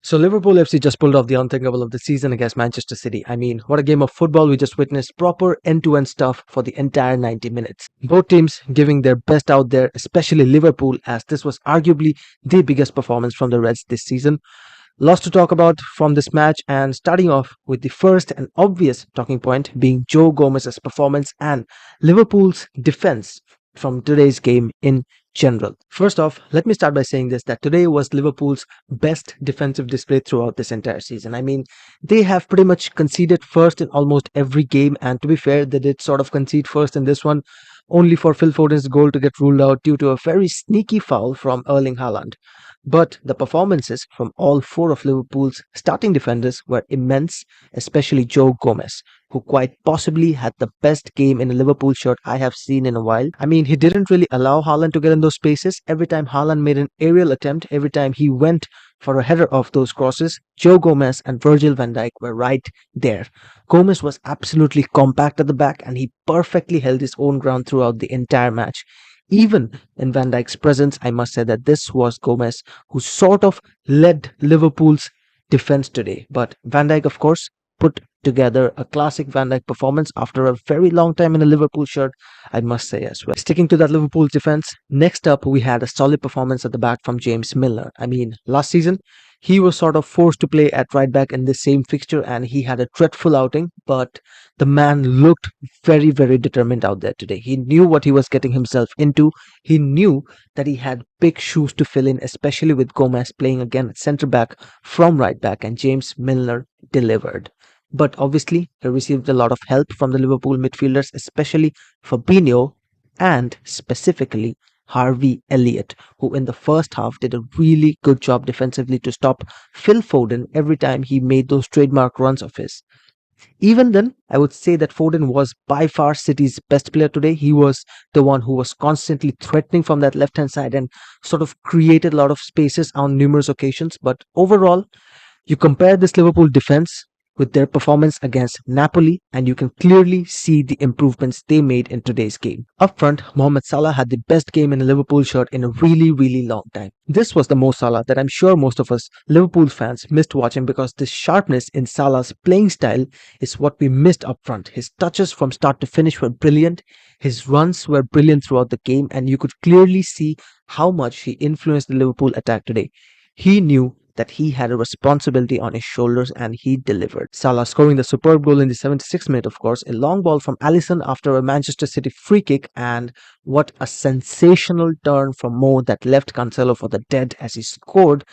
So Liverpool FC just pulled off the unthinkable of the season against Manchester City. I mean, what a game of football we just witnessed. Proper end-to-end stuff for the entire 90 minutes. Both teams giving their best out there, especially Liverpool, as this was arguably the biggest performance from the Reds this season. Lots to talk about from this match, and starting off with the first and obvious talking point being Joe Gomez's performance and Liverpool's defense from today's game in general. First off, let me start by saying this, that today was Liverpool's best defensive display throughout this entire season. I mean, they have pretty much conceded first in almost every game, and to be fair, they did sort of concede first in this one, only for Phil Foden's goal to get ruled out due to a very sneaky foul from Erling Haaland. But the performances from all four of Liverpool's starting defenders were immense, especially Joe Gomez, who quite possibly had the best game in a Liverpool shirt I have seen in a while. I mean, he didn't really allow Haaland to get in those spaces. Every time Haaland made an aerial attempt, every time he went for a header off those crosses, Joe Gomez and Virgil van Dijk were right there. Gomez was absolutely compact at the back, and he perfectly held his own ground throughout the entire match. Even in Van Dijk's presence, I must say that this was Gomez who sort of led Liverpool's defense today. But Van Dijk, of course, put together a classic Van Dijk performance after a very long time in a Liverpool shirt, I must say as well. Sticking to that Liverpool defense, next up we had a solid performance at the back from James Milner. I mean, last season he was sort of forced to play at right back in this same fixture, and he had a dreadful outing, but the man looked very, very determined out there today. He knew what he was getting himself into. He knew that he had big shoes to fill in, especially with Gomez playing again at centre back from right back, and James Milner delivered. But obviously, he received a lot of help from the Liverpool midfielders, especially Fabinho and specifically Harvey Elliott, who in the first half did a really good job defensively to stop Phil Foden every time he made those trademark runs of his. Even then, I would say that Foden was by far City's best player today. He was the one who was constantly threatening from that left-hand side and sort of created a lot of spaces on numerous occasions. But overall, you compare this Liverpool defense with their performance against Napoli, and you can clearly see the improvements they made in today's game. Up front, Mohamed Salah had the best game in a Liverpool shirt in a really, really long time. This was the Mo Salah that I'm sure most of us Liverpool fans missed watching, because the sharpness in Salah's playing style is what we missed up front. His touches from start to finish were brilliant, his runs were brilliant throughout the game, and you could clearly see how much he influenced the Liverpool attack today. He knew that he had a responsibility on his shoulders, and he delivered. Salah scoring the superb goal in the 76th minute, of course, a long ball from Alisson after a Manchester City free kick, and what a sensational turn from Mo that left Cancelo for the dead as he scored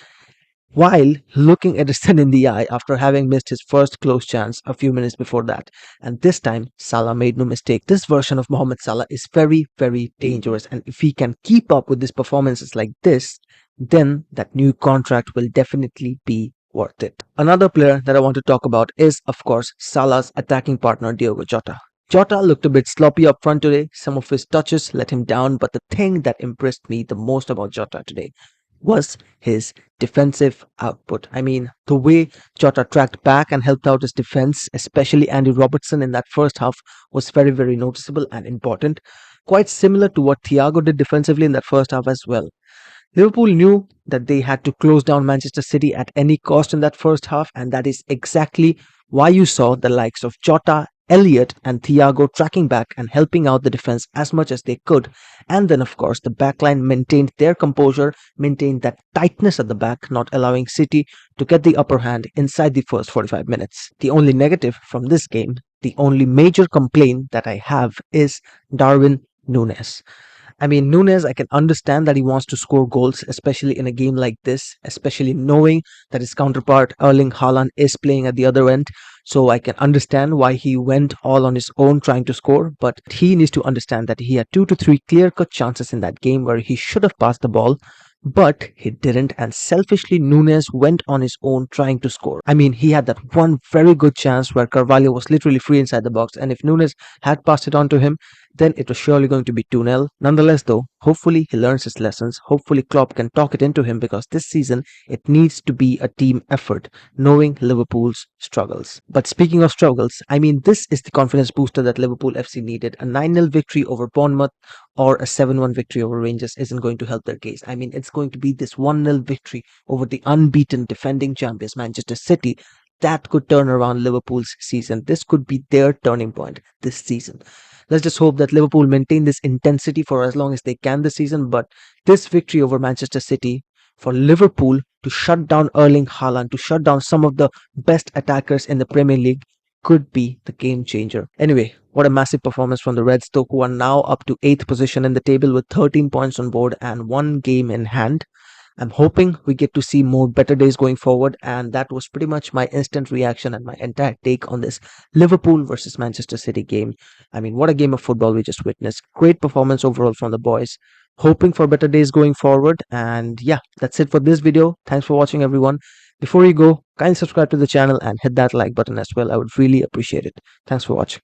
while looking Ederson in the eye after having missed his first close chance a few minutes before that. And this time, Salah made no mistake. This version of Mohamed Salah is very, very dangerous, and if he can keep up with these performances like this, then that new contract will definitely be worth it. Another player that I want to talk about is, of course, Salah's attacking partner, Diogo Jota. Jota looked a bit sloppy up front today. Some of his touches let him down, but the thing that impressed me the most about Jota today was his defensive output. I mean, the way Jota tracked back and helped out his defense, especially Andy Robertson in that first half, was very, very noticeable and important. Quite similar to what Thiago did defensively in that first half as well. Liverpool knew that they had to close down Manchester City at any cost in that first half, and that is exactly why you saw the likes of Jota, Elliott and Thiago tracking back and helping out the defense as much as they could. And then, of course, the backline maintained their composure, maintained that tightness at the back, not allowing City to get the upper hand inside the first 45 minutes. The only negative from this game, the only major complaint that I have, is Darwin Núñez. I mean, Núñez, I can understand that he wants to score goals, especially in a game like this, especially knowing that his counterpart Erling Haaland is playing at the other end. So I can understand why he went all on his own trying to score, but he needs to understand that he had 2 to 3 clear-cut chances in that game where he should have passed the ball, but he didn't, and selfishly Núñez went on his own trying to score. I mean, he had that one very good chance where Carvalho was literally free inside the box, and if Núñez had passed it on to him, then it was surely going to be 2-0. Nonetheless, though, hopefully he learns his lessons. Hopefully Klopp can talk it into him because this season it needs to be a team effort, knowing Liverpool's struggles. But speaking of struggles, I mean, this is the confidence booster that Liverpool FC needed. A 9-0 victory over Bournemouth or a 7-1 victory over Rangers isn't going to help their case. I mean, it's going to be this 1-0 victory over the unbeaten defending champions Manchester City that could turn around Liverpool's season. This could be their turning point this season. Let's just hope that Liverpool maintain this intensity for as long as they can this season. But this victory over Manchester City for Liverpool to shut down Erling Haaland, to shut down some of the best attackers in the Premier League, could be the game changer. Anyway, what a massive performance from the Reds, though, who are now up to 8th position in the table with 13 points on board and 1 game in hand. I'm hoping we get to see more better days going forward, and that was pretty much my instant reaction and my entire take on this Liverpool versus Manchester City game. I mean, what a game of football we just witnessed. Great performance overall from the boys. Hoping for better days going forward. And yeah, that's it for this video. Thanks for watching, everyone. Before you go, kindly subscribe to the channel and hit that like button as well. I would really appreciate it. Thanks for watching.